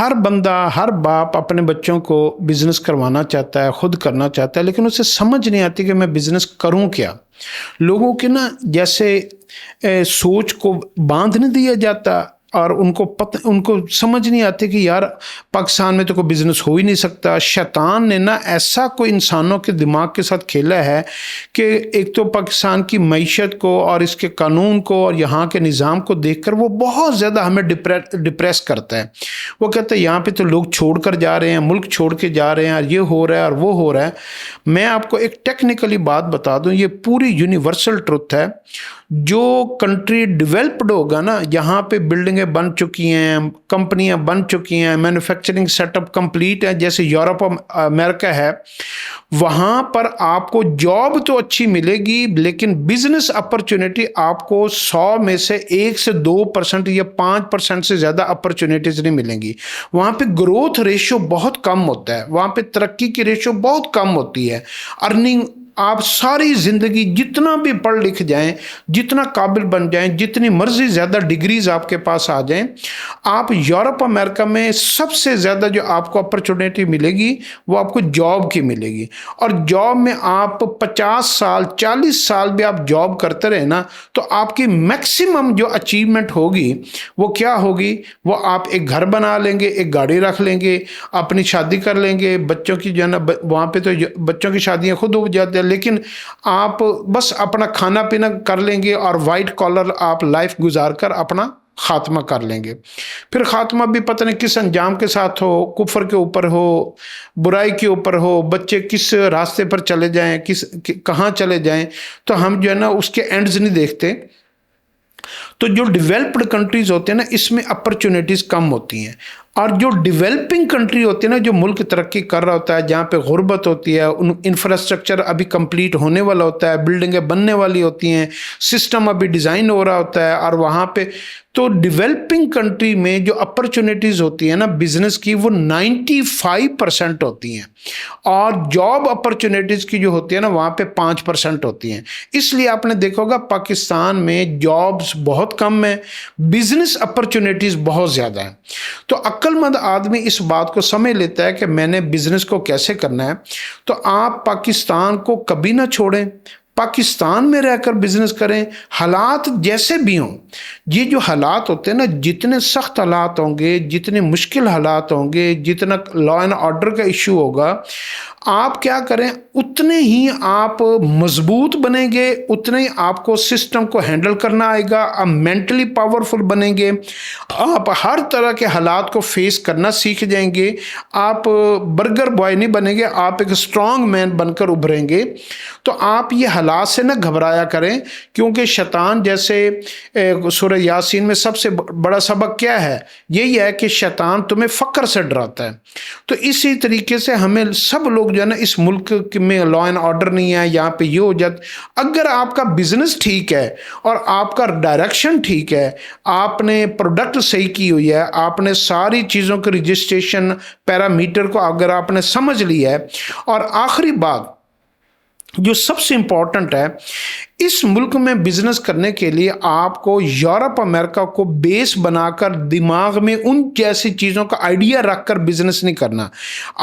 ہر بندہ ہر باپ اپنے بچوں کو بزنس کروانا چاہتا ہے، خود کرنا چاہتا ہے، لیکن اسے سمجھ نہیں آتی کہ میں بزنس کروں کیا۔ لوگوں کے نا جیسے سوچ کو باندھ نہیں دیا جاتا، اور ان کو سمجھ نہیں آتی کہ یار پاکستان میں تو کوئی بزنس ہو ہی نہیں سکتا۔ شیطان نے نا ایسا کوئی انسانوں کے دماغ کے ساتھ کھیلا ہے کہ ایک تو پاکستان کی معیشت کو اور اس کے قانون کو اور یہاں کے نظام کو دیکھ کر وہ بہت زیادہ ہمیں ڈپریس کرتا ہے۔ وہ کہتا ہے یہاں پہ تو لوگ چھوڑ کر جا رہے ہیں، ملک چھوڑ کے جا رہے ہیں، اور یہ ہو رہا ہے اور وہ ہو رہا ہے۔ میں آپ کو ایک ٹیکنیکلی بات بتا دوں، یہ پوری یونیورسل ٹروتھ ہے۔ جو کنٹری ڈیولپڈ ہوگا نا، یہاں پہ بلڈنگیں بن چکی ہیں، کمپنیاں بن چکی ہیں، مینوفیکچرنگ سیٹ اپ کمپلیٹ ہے، جیسے یورپ اور امریکہ ہے، وہاں پر آپ کو جاب تو اچھی ملے گی، لیکن بزنس اپرچونٹی آپ کو 100 میں سے 1 سے 2% یا 5% سے زیادہ اپرچونٹیز نہیں ملیں گی۔ وہاں پہ گروتھ ریشو بہت کم ہوتا ہے، وہاں پہ ترقی کی ریشو بہت کم ہوتی ہے۔ ارننگ آپ ساری زندگی جتنا بھی پڑھ لکھ جائیں، جتنا قابل بن جائیں، جتنی مرضی زیادہ ڈگریز آپ کے پاس آ جائیں، آپ یورپ امریکہ میں سب سے زیادہ جو آپ کو اپرچونیٹی ملے گی وہ آپ کو جاب کی ملے گی۔ اور جاب میں آپ 50 سال 40 سال بھی آپ جاب کرتے رہے نا، تو آپ کی میکسیمم جو اچیومنٹ ہوگی وہ کیا ہوگی؟ وہ آپ ایک گھر بنا لیں گے، ایک گاڑی رکھ لیں گے، اپنی شادی کر لیں گے، بچوں کی جو ہے نا وہاں پہ تو بچوں کی شادیاں خود ہو جاتی ہیں، لیکن آپ بس اپنا کھانا پینا کر لیں گے اور وائٹ کالر آپ لائف گزار کر اپنا خاتمہ کر لیں گے۔ پھر خاتمہ بھی پتہ نہیں کس انجام کے ساتھ ہو، کفر کے اوپر ہو، برائی کے اوپر ہو، بچے کس راستے پر چلے جائیں، کہاں چلے جائیں، تو ہم جو ہے نا اس کے اینڈز نہیں دیکھتے۔ تو جو ڈیولپڈ کنٹریز ہوتے ہیں نا، اس میں اپرچونیٹیز کم ہوتی ہیں، اور جو ڈیولپنگ کنٹری ہوتی ہے نا، جو ملک ترقی کر رہا ہوتا ہے، جہاں پہ غربت ہوتی ہے، انفراسٹرکچر ابھی کمپلیٹ ہونے والا ہوتا ہے، بلڈنگیں بننے والی ہوتی ہیں، سسٹم ابھی ڈیزائن ہو رہا ہوتا ہے، اور وہاں پہ تو ڈیولپنگ کنٹری میں جو اپرچونیٹیز ہوتی ہیں نا بزنس کی، وہ 95% ہوتی ہیں، اور جاب اپرچونیٹیز کی جو ہوتی ہے نا وہاں پہ 5% ہوتی ہیں۔ اس لیے آپ نے دیکھا ہوگا پاکستان میں جابز بہت کم ہیں، بزنس اپرچونیٹیز بہت زیادہ ہیں۔ تو عقل مند آدمی اس بات کو سمجھ لیتا ہے کہ میں نے بزنس کو کیسے کرنا ہے، تو آپ پاکستان کو کبھی نہ چھوڑیں، پاکستان میں رہ کر بزنس کریں، حالات جیسے بھی ہوں۔ یہ جو حالات ہوتے ہیں نا، جتنے سخت حالات ہوں گے، جتنے مشکل حالات ہوں گے، جتنا لا اینڈ آرڈر کا ایشو ہوگا، آپ کیا کریں، اتنے ہی آپ مضبوط بنیں گے، اتنے ہی آپ کو سسٹم کو ہینڈل کرنا آئے گا، آپ مینٹلی پاورفل بنیں گے، آپ ہر طرح کے حالات کو فیس کرنا سیکھ جائیں گے، آپ برگر بوائے نہیں بنیں گے، آپ ایک اسٹرانگ مین بن کر ابھریں گے۔ تو آپ یہ حالات سے نہ گھبرایا کریں، کیونکہ شیطان جیسے سورہ یاسین میں سب سے بڑا سبق کیا ہے؟ یہی ہے کہ شیطان تمہیں فقر سے ڈراتا ہے۔ تو اسی طریقے سے ہمیں سب لوگ جو ہے نا، اس ملک میں لا اینڈ آرڈر نہیں ہے، یہاں پہ یہ ہو جاتا، اگر آپ کا بزنس ٹھیک ہے اور آپ کا ڈائریکشن ٹھیک ہے، آپ نے پروڈکٹ صحیح کی ہوئی ہے، آپ نے ساری چیزوں کے رجسٹریشن پیرامیٹر کو اگر آپ نے سمجھ لیا ہے، اور آخری بات جو سب سے امپورٹنٹ ہے، اس ملک میں بزنس کرنے کے لیے آپ کو یورپ امریکہ کو بیس بنا کر دماغ میں ان جیسی چیزوں کا آئیڈیا رکھ کر بزنس نہیں کرنا۔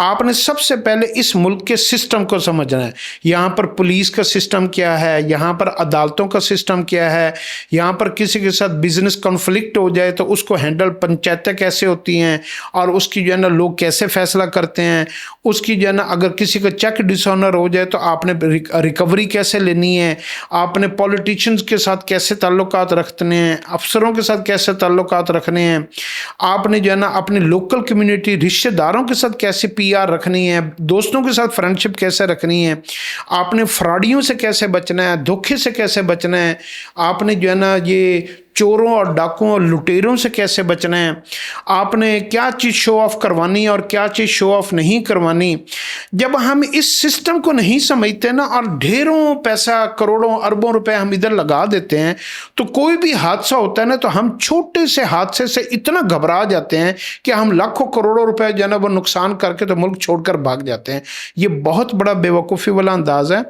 آپ نے سب سے پہلے اس ملک کے سسٹم کو سمجھنا ہے، یہاں پر پولیس کا سسٹم کیا ہے، یہاں پر عدالتوں کا سسٹم کیا ہے، یہاں پر کسی کے ساتھ بزنس کنفلکٹ ہو جائے تو اس کو ہینڈل پنچایتیں کیسے ہوتی ہیں، اور اس کی جو ہے نا لوگ کیسے فیصلہ کرتے ہیں، اس کی جو ہے نا اگر کسی کا چیک ڈس آنر ہو جائے تو آپ نے ریکوری کیسے لینی ہے، آپ نے پولیٹیشنز کے ساتھ کیسے تعلقات رکھنے ہیں، افسروں کے ساتھ کیسے تعلقات رکھنے ہیں، آپ نے جو ہے نا اپنے لوکل کمیونٹی رشتہ داروں کے ساتھ کیسے پی آر رکھنی ہے، دوستوں کے ساتھ فرینڈشپ کیسے رکھنی ہے، آپ نے فراڈیوں سے کیسے بچنا ہے، دھوکے سے کیسے بچنا ہے، آپ نے جو ہے نا یہ چوروں اور ڈاکوں اور لٹیروں سے کیسے بچنا ہے، آپ نے کیا چیز شو آف کروانی ہے اور کیا چیز شو آف نہیں کروانی۔ جب ہم اس سسٹم کو نہیں سمجھتے نا، اور ڈھیروں پیسہ، کروڑوں اربوں روپے ہم ادھر لگا دیتے ہیں، تو کوئی بھی حادثہ ہوتا ہے نا تو ہم چھوٹے سے حادثے سے اتنا گھبرا جاتے ہیں کہ ہم لاکھوں کروڑوں روپے جو ہے نا وہ نقصان کر کے تو ملک چھوڑ کر بھاگ جاتے ہیں۔ یہ بہت بڑا بے وقوفی والا انداز ہے۔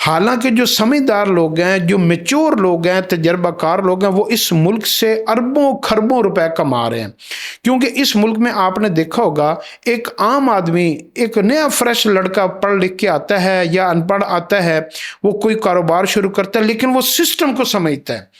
حالانکہ جو سمجھدار لوگ ہیں، جو میچور لوگ ہیں، تجربہ کار لوگ ہیں، وہ اس ملک سے اربوں خربوں روپے کما رہے ہیں، क्योंकि इस मुल्क में आपने देखा होगा एक आम आदमी, एक नया फ्रेश लड़का पढ़ लिख के आता है या अनपढ़ आता है, वो कोई कारोबार शुरू करता है, लेकिन वो सिस्टम को समझता है।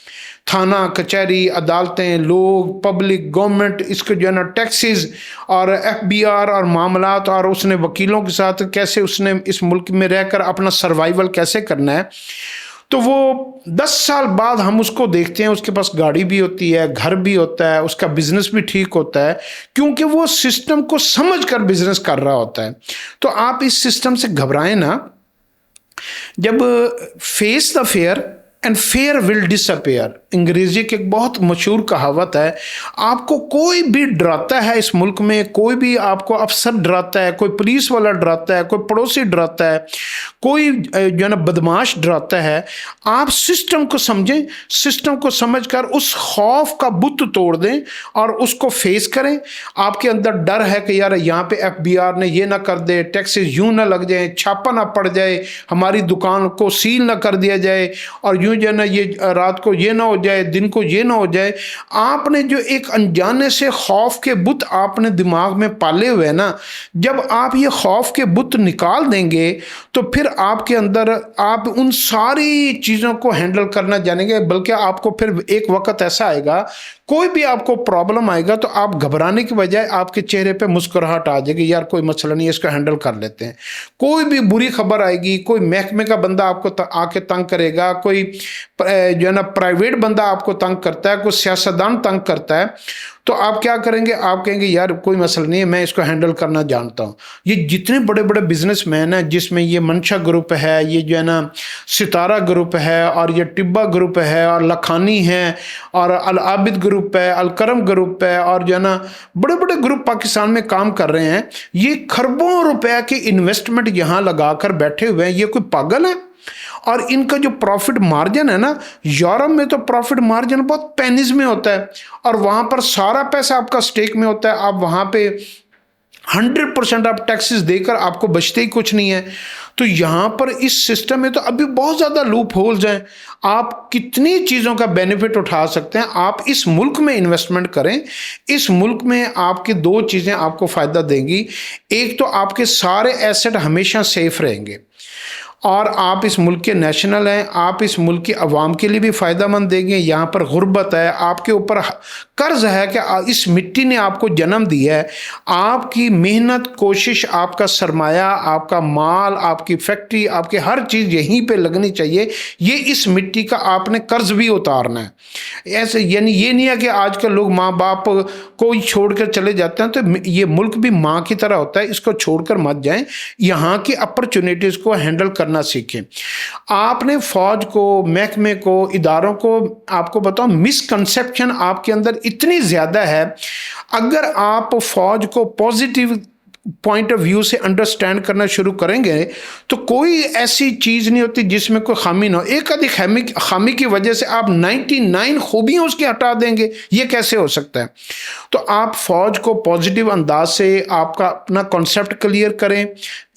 थाना, कचहरी, अदालतें, लोग, पब्लिक, गवर्नमेंट, इसके जो है ना टैक्सेस और FBI और मामलात, और उसने वकीलों के साथ कैसे उसने इस मुल्क में रहकर अपना सर्वाइवल कैसे करना है। तो वो 10 साल बाद हम उसको देखते हैं, उसके पास गाड़ी भी होती है, घर भी होता है, उसका बिजनेस भी ठीक होता है, क्योंकि वो सिस्टम को समझ कर बिजनेस कर रहा होता है। तो आप इस सिस्टम से घबराएं ना। जब face the fair and fair will disappear, अंग्रेजी की एक बहुत मशहूर कहावत है। आपको कोई भी डराता है इस मुल्क में, कोई भी आपको अफसर डराता है, कोई पुलिस वाला डराता है, कोई पड़ोसी डराता है, कोई जो है ना बदमाश डराता है, आप सिस्टम को समझें, सिस्टम को समझकर उस खौफ का बुत तोड़ दें और उसको फेस करें। आपके अंदर डर है कि यार यहाँ पे FBI ने ये ना कर दे, टैक्सेस यूं ना लग जाए, छापा ना पड़ जाए, हमारी दुकान को सील ना कर दिया जाए, और यूं जो है ना ये रात को ये ना हो जाए, दिन को ये ना हो जाए। आपने जो एक अनजाने से खौफ के बुत आपने दिमाग में पाले हुए हैं ना, जब आप ये खौफ के बुत निकाल देंगे तो फिर आपके अंदर आप उन सारी चीज़ों को हैंडल करना जानेंगे। बल्कि आपको फिर एक वक्त ऐसा आएगा, कोई भी आपको प्रॉब्लम आएगा तो आप घबराने की बजाय आपके चेहरे पे मुस्कुराहट आ जाएगी, यार कोई मसला नहीं है, इसको हैंडल कर लेते हैं। कोई भी बुरी खबर आएगी, कोई महकमे का बंदा आपको आके तंग करेगा, कोई जो है ना प्राइवेट बंदा आपको तंग करता है, कोई सियासतदान तंग करता है, तो आप क्या करेंगे? आप कहेंगे यार कोई मसला नहीं है, मैं इसको हैंडल करना जानता हूँ। ये जितने बड़े बड़े बिजनेसमैन हैं, जिसमें ये मंशा ग्रुप है, ये जो है ना सितारा ग्रुप है, और ये टिब्बा ग्रुप है, और लखानी है, और अल आबिद ग्रुप है, अल करम ग्रुप है, और जो है ना बड़े बड़े ग्रुप पाकिस्तान में काम कर रहे हैं, ये खरबों रुपए की इन्वेस्टमेंट यहाँ लगाकर बैठे हुए हैं। ये कोई पागल है? और इनका जो प्रॉफिट मार्जिन है ना, यूरोप में तो प्रॉफिट मार्जिन बहुत पेनिस में होता है, और वहां पर सारा पैसा आपका स्टेक में होता है। आप वहां पे 100% आप टैक्सेस देकर आपको बचते ही कुछ नहीं है। तो यहाँ पर इस सिस्टम में तो अभी बहुत ज़्यादा लूप होल्स हैं। आप कितनी चीज़ों का बेनिफिट उठा सकते हैं। आप इस मुल्क में इन्वेस्टमेंट करें। इस मुल्क में आपकी दो चीज़ें आपको फ़ायदा देंगी। एक तो आपके सारे एसेट हमेशा सेफ रहेंगे, और आप इस मुल्क के नेशनल हैं, आप इस मुल्क की आवाम के लिए भी फ़ायदा मंद देंगे। यहाँ पर गुर्बत है, आपके ऊपर कर्ज है कि इस मिट्टी ने आपको जन्म दिया है, आपकी मेहनत, कोशिश, आपका सरमाया, आपका माल, आपकी फैक्ट्री, आपकी हर चीज़ यहीं पे लगनी चाहिए। ये इस मिट्टी का आपने कर्ज भी उतारना है। ऐसे यानी ये नहीं है कि आजकल लोग माँ बाप को छोड़कर चले जाते हैं, तो ये मुल्क भी माँ की तरह होता है, इसको छोड़कर मत जाएं। यहाँ की अपॉर्चुनिटीज़ को हैंडल करना सीखें। आपने फौज को, महकमे को, इदारों को, आपको बताओ मिसकंसेप्शन आपके अंदर इतनी ज्यादा है। अगर आप फौज को पॉजिटिव पॉइंट ऑफ व्यू से अंडरस्टैंड करना शुरू करेंगे तो कोई ऐसी चीज़ नहीं होती जिसमें कोई खामी ना हो। एक आधी खामी की वजह से आप 99 खूबियाँ उसकी हटा देंगे, ये कैसे हो सकता है? तो आप फौज को पॉजिटिव अंदाज से आपका अपना कॉन्सेप्ट क्लियर करें,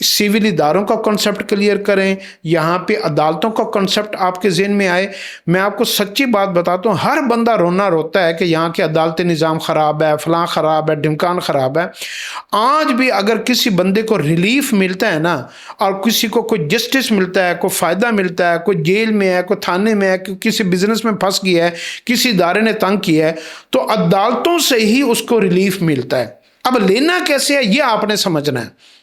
सिविल इदारों का कॉन्सेप्ट क्लियर करें, यहाँ पे अदालतों का कॉन्सेप्ट आपके ज़हन में आए। मैं आपको सच्ची बात बताता हूँ, हर बंदा रोना रोता है कि यहाँ के अदालती निज़ाम ख़राब है, फलां ख़राब है, ढिमकान ख़राब है। आज भी अगर किसी बंदे को रिलीफ मिलता है ना, और किसी को कोई जस्टिस मिलता है, कोई फ़ायदा मिलता है, कोई जेल में है, कोई थाने में है, किसी बिजनेस में फंस गया है, किसी इदारे ने तंग किया है, तो अदालतों से ही उसको रिलीफ मिलता है। अब लेना कैसे है ये आपने समझना है।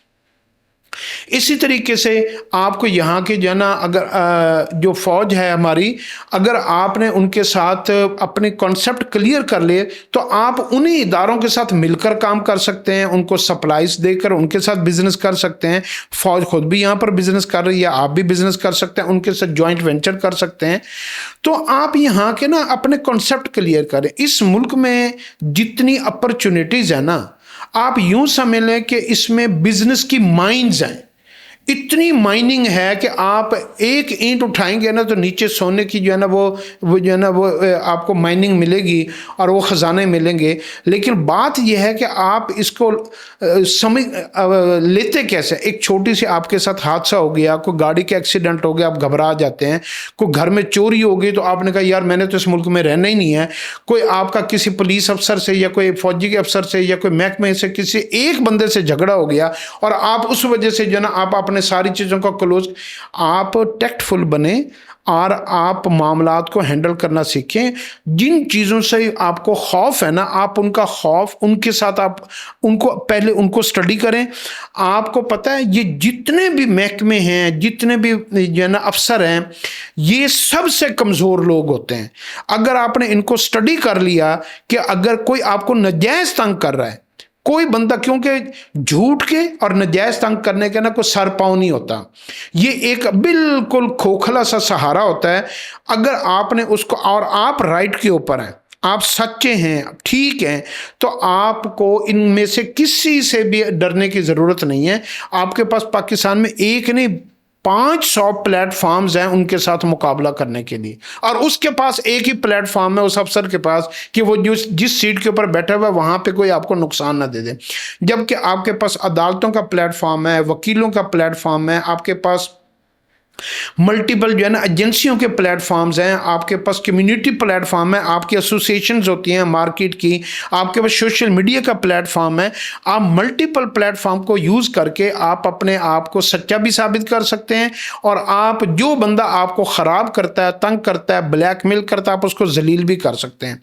इसी तरीके से आपको यहाँ के जो है ना, अगर जो फौज है हमारी, अगर आपने उनके साथ अपने कॉन्सेप्ट क्लियर कर लिए तो आप उन्हीं इदारों के साथ मिलकर काम कर सकते हैं, उनको सप्लाईज देकर उनके साथ बिजनेस कर सकते हैं। फौज खुद भी यहाँ पर बिजनेस कर रही है, आप भी बिजनेस कर सकते हैं, उनके साथ ज्वाइंट वेंचर कर सकते हैं। तो आप यहाँ के ना अपने कॉन्सेप्ट क्लियर करें। इस मुल्क में जितनी अपॉर्चुनिटीज़ है ना, आप यूं समझ लें कि इसमें बिजनेस की माइंस हैं। इतनी माइनिंग है कि आप एक ईंट उठाएंगे ना तो नीचे सोने की जो है ना वो जो है ना वो आपको माइनिंग मिलेगी और वो ख़जाने मिलेंगे। लेकिन बात यह है कि आप इसको समझ लेते कैसे। एक छोटी सी आपके साथ हादसा हो गया, कोई गाड़ी का एक्सीडेंट हो गया, आप घबरा जाते हैं। कोई घर में चोरी हो गई तो आपने कहा यार मैंने तो इस मुल्क में रहना ही नहीं है। कोई आपका किसी पुलिस अफसर से या कोई फौजी के अफसर से या कोई महकमे से किसी एक बंदे से झगड़ा हो गया और आप उस वजह से जो है ना आप अपने सारी चीज़ों को क्लोज, आप टैक्टफुल बने और आप मामलात को हैंडल करना सीखें। जिन चीज़ों से आपको खौफ है ना, आप उनका खौफ उनके साथ आप उनको पहले उनको स्टडी करें। आपको पता है ये जितने भी महकमे हैं, जितने भी जो है ना अफसर हैं, ये सबसे कमज़ोर लोग होते हैं। अगर आपने इनको स्टडी कर लिया कि अगर कोई आपको नाजायज़ तंग कर रहा है, कोई बंदा, क्योंकि झूठ के और नाजायज तंग करने के ना कोई सर पाँव नहीं होता, ये एक बिल्कुल खोखला सा सहारा होता है। अगर आपने उसको, और आप राइट के ऊपर हैं, आप सच्चे हैं, ठीक हैं, तो आपको इनमें से किसी से भी डरने की ज़रूरत नहीं है। आपके पास पाकिस्तान में एक नहीं 500 प्लेटफॉर्म्स हैं उनके साथ मुकाबला करने के लिए, और उसके पास एक ही प्लेटफॉर्म है उस अफसर के पास कि वो जिस सीट के ऊपर बैठा हुआ है वहाँ पे कोई आपको नुकसान ना दे दे। जबकि आपके पास अदालतों का प्लेटफॉर्म है, वकीलों का प्लेटफॉर्म है, आपके पास मल्टीपल जो है ना एजेंसियों के प्लेटफॉर्म्स हैं, आपके पास कम्युनिटी प्लेटफॉर्म है, आपकी एसोसिएशंस होती हैं मार्केट की, आपके पास सोशल मीडिया का प्लेटफॉर्म है। आप मल्टीपल प्लेटफॉर्म को यूज़ करके आप अपने आप को सच्चा भी साबित कर सकते हैं, और आप जो बंदा आपको ख़राब करता है, तंग करता है, ब्लैकमेल करता है, आप उसको जलील भी कर सकते हैं।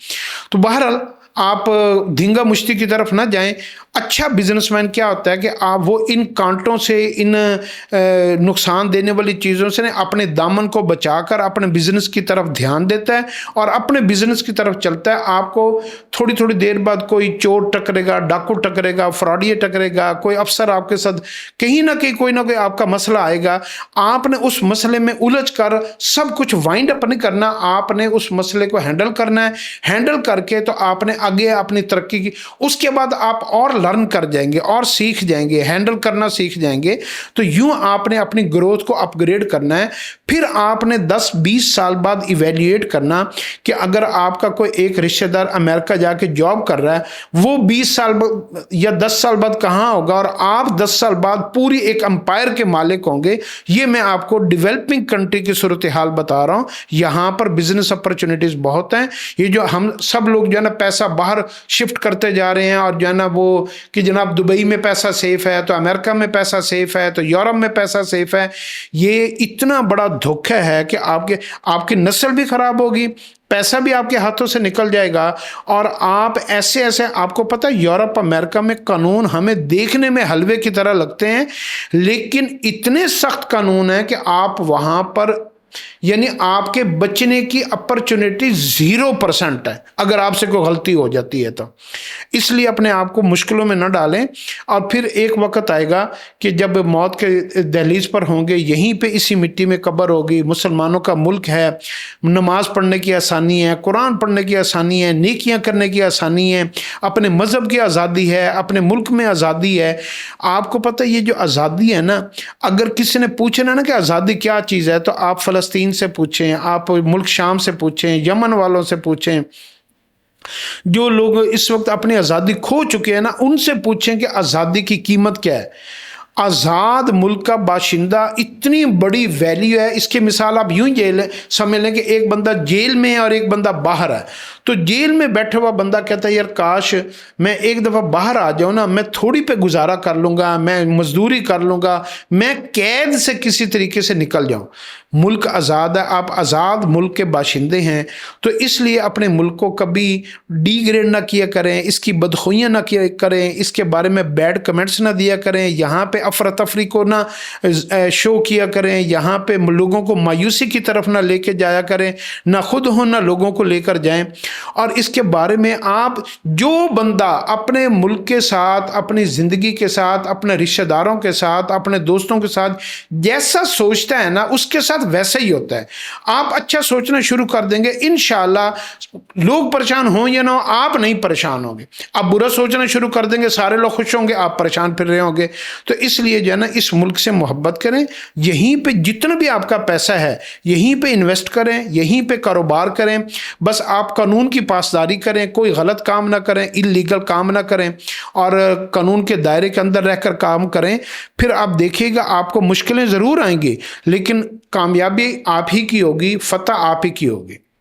तो बहरहाल आप धींगा मुश्ती की तरफ ना जाएं। अच्छा बिजनेसमैन क्या होता है कि आप वो इन कांटों से, इन नुकसान देने वाली चीज़ों से अपने दामन को बचाकर अपने बिजनेस की तरफ ध्यान देता है और अपने बिजनेस की तरफ चलता है। आपको थोड़ी थोड़ी देर बाद कोई चोर टकरेगा, डाकू टकरेगा, फ्रॉडिया टकरेगा, कोई अफसर आपके साथ कहीं ना कोई आपका मसला आएगा। आपने उस मसले में उलझ कर सब कुछ वाइंड अप नहीं करना, आपने उस मसले को हैंडल करना है। हैंडल करके तो आपने आगे अपनी तरक्की की, उसके बाद आप और लर्न कर जाएंगे और सीख जाएंगे, हैंडल करना सीख जाएंगे। तो यूं आपने अपनी ग्रोथ को अपग्रेड करना है। फिर आपने 10-20 साल बाद इवेल्युएट करना कि अगर आपका कोई एक रिश्तेदार अमेरिका जाके जॉब कर रहा है, वो 20 साल या 10 साल बाद कहाँ होगा और आप 10 साल बाद पूरी एक एम्पायर के मालिक होंगे। ये मैं आपको डेवलपिंग कंट्री की सूरत हाल बता रहा हूँ। यहाँ पर बिजनेस अपॉर्चुनिटीज बहुत हैं। ये जो हम सब लोग जो है ना पैसा बाहर शिफ्ट करते जा रहे हैं, और जो है ना वो कि जनाब दुबई में पैसा सेफ है, तो अमेरिका में पैसा सेफ है, तो यूरोप में पैसा सेफ है, ये इतना बड़ा धोखा है कि आपकी नस्ल भी खराब होगी, पैसा भी आपके हाथों से निकल जाएगा। और आप ऐसे आपको पता है यूरोप अमेरिका में कानून हमें देखने में हलवे की तरह लगते हैं, लेकिन इतने सख्त कानून हैं कि आप वहां पर यानी आपके बचने की अपॉर्चुनिटी 0% है अगर आपसे कोई गलती हो जाती है तो। इसलिए अपने आप को मुश्किलों में न डालें, और फिर एक वक्त आएगा कि जब मौत के दहलीज पर होंगे, यहीं पे इसी मिट्टी में कब्र होगी। मुसलमानों का मुल्क है, नमाज पढ़ने की आसानी है, कुरान पढ़ने की आसानी है, नेकियां करने की आसानी है, अपने मज़हब की आज़ादी है, अपने मुल्क में आज़ादी है। आपको पता है ये जो आज़ादी है ना, अगर किसी ने पूछना ना कि आज़ादी क्या चीज़ है, तो आप फ़लस्तीन से पूछें, आप मुल्क शाम से पूछें, यमन वालों से पूछें, जो लोग इस वक्त अपनी आज़ादी खो चुके हैं ना, उनसे पूछें कि आज़ादी की कीमत क्या है। आज़ाद मुल्क का बाशिंदा इतनी बड़ी वैल्यू है। इसकी मिसाल आप यूं जेल समझ लें कि एक बंदा जेल में है और एक बंदा बाहर है। तो जेल में बैठा हुआ बंदा कहता है यार काश मैं एक दफ़ा बाहर आ जाऊँ ना, मैं थोड़ी पे गुजारा कर लूँगा, मैं मजदूरी कर लूँगा, मैं कैद से किसी तरीके से निकल जाऊँ। मुल्क आज़ाद है, आप आज़ाद मुल्क के बाशिंदे हैं, तो इसलिए अपने मुल्क को कभी डिग्रेड ना किया करें, इसकी बदखुइयाँ ना किया करें, इसके बारे में बैड कमेंट्स ना दिया करें, यहाँ पे अफरा तफरी को ना शो किया करें, यहाँ पे लोगों को मायूसी की तरफ ना लेके जाया करें, ना खुद हो ना लोगों को लेकर जाएं। اور اس کے بارے میں آپ جو بندہ اپنے ملک کے ساتھ، اپنی زندگی کے ساتھ، اپنے رشتہ داروں کے ساتھ، اپنے دوستوں کے ساتھ جیسا سوچتا ہے نا، اس کے ساتھ ویسا ہی ہوتا ہے۔ آپ اچھا سوچنا شروع کر دیں گے، انشاءاللہ لوگ پریشان ہوں یا نہ ہو، آپ نہیں پریشان ہوں گے۔ آپ برا سوچنا شروع کر دیں گے، سارے لوگ خوش ہوں گے، آپ پریشان پھر رہے ہوں گے۔ تو اس لیے جو ہے نا، اس ملک سے محبت کریں، یہیں پہ جتنا بھی آپ کا پیسہ ہے یہیں پہ انویسٹ کریں، یہیں پہ کاروبار کریں۔ بس آپ قانون کی پاسداری کریں، کوئی غلط کام نہ کریں، اللیگل کام نہ کریں، اور قانون کے دائرے کے اندر رہ کر کام کریں۔ پھر آپ دیکھیے گا آپ کو مشکلیں ضرور آئیں گی، لیکن کامیابی آپ ہی کی ہوگی، فتح آپ ہی کی ہوگی۔